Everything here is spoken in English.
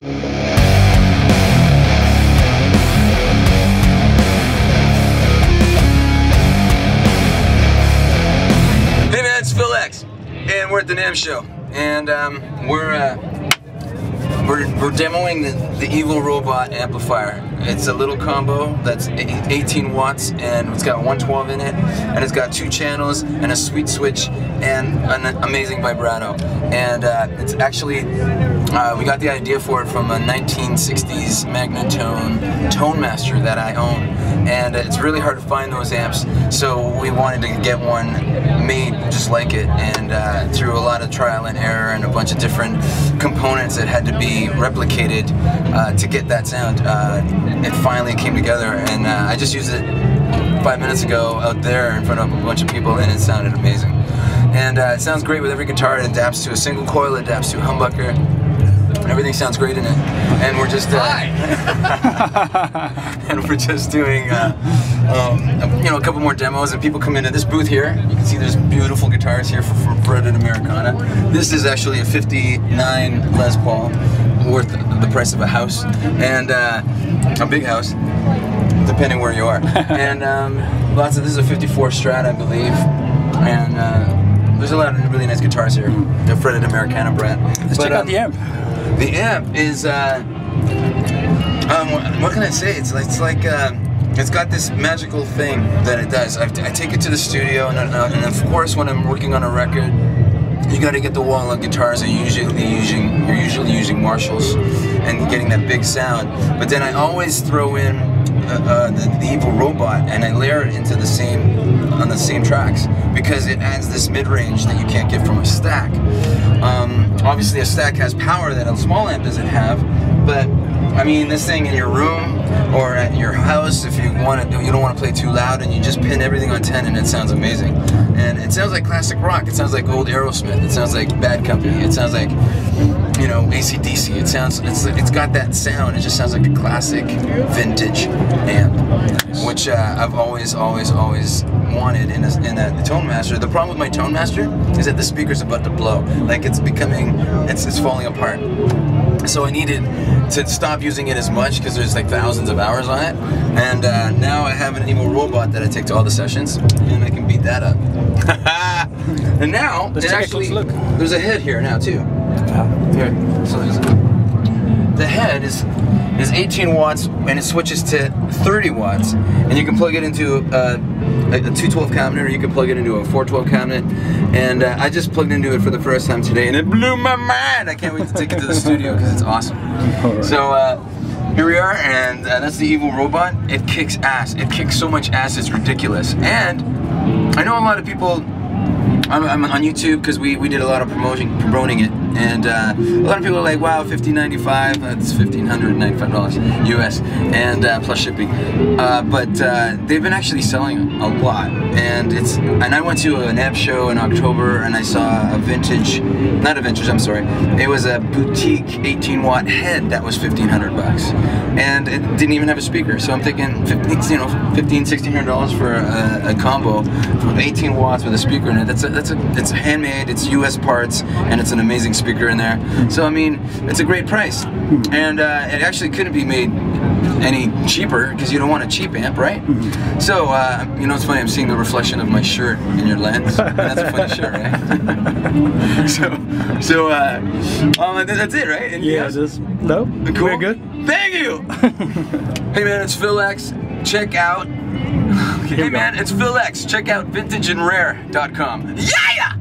Hey man, it's Phil X, and we're at the NAMM show, and we're demoing the Evil Robot amplifier. It's a little combo that's 18 watts, and it's got 112 in it, and it's got 2 channels and a sweet switch and an amazing vibrato. And it's actually, we got the idea for it from a 1960s Magnatone Tone Master that I own, and it's really hard to find those amps, so we wanted to get one made just like it, and through a lot of trial and error and a bunch of different components that had to be replicated to get that sound, it finally came together, and I just used it 5 minutes ago out there in front of a bunch of people, and it sounded amazing. And it sounds great with every guitar. It adapts to a single coil, it adapts to a humbucker. Everything sounds great in it, and we're just and we're just doing you know, a couple more demos, and people come into this booth here. You can see there's beautiful guitars here from Fretted Americana. This is actually a '59 Les Paul, worth the price of a house, and a big house, depending where you are. And lots of, this is a '54 Strat, I believe, and there's a lot of really nice guitars here. The Fretted Americana brat. Let's check out the amp. The amp is, what can I say? It's got this magical thing that it does. I take it to the studio, and of course, when I'm working on a record, you got to get the wall of guitars. You're usually using Marshalls and getting that big sound. But then I always throw in the Evil Robot, and I layer it into on the same tracks, because it adds this mid-range that you can't get from a stack. Obviously a stack has power that a small amp doesn't have, but I mean, this thing in your room or at your house, if you want to you don't want to play too loud, and you just pin everything on 10, and it sounds amazing. And it sounds like classic rock. It sounds like old Aerosmith. It sounds like Bad Company. It sounds like, you know, AC/DC. It sounds, it's got that sound. It just sounds like a classic vintage amp, which I've always wanted in a Tone Master. The problem with my Tone Master is that the speaker's about to blow. Like, it's falling apart. So I needed to stop using it as much, because there's like thousands of hours on it. And now I have an Evil Robot that I take to all the sessions, and I can beat that up. And now, there's a head here now too. Here. So the head is 18 watts, and it switches to 30 watts, and you can plug it into a 212 cabinet, or you can plug it into a 412 cabinet. And I just plugged into it for the first time today, and it blew my mind. I can't wait to take it to the studio, because it's awesome. Right. So here we are, and that's the Evil Robot. It kicks ass. It kicks so much ass, it's ridiculous. And I know a lot of people, I'm on YouTube, because we did a lot of promoting it, and a lot of people are like, wow, $1,595, that's $1,595 US, and plus shipping. But they've been actually selling a lot, and I went to an amp show in October, and I saw a it was a boutique 18-watt head that was $1,500, and it didn't even have a speaker. So I'm thinking, $1,600 for a combo with 18 watts with a speaker in it. It's handmade, it's US parts, and it's an amazing speaker in there. So I mean, it's a great price, and it actually couldn't be made any cheaper, because you don't want a cheap amp, right? So you know, it's funny, I'm seeing the reflection of my shirt in your lens, and that's a funny shirt, right? so that's it, right? Anything else? No, cool. We're good. Thank you. Hey man, it's Phil X. Check out. Hey man, it's Phil X. Check out VintageandRare.com. Yeah!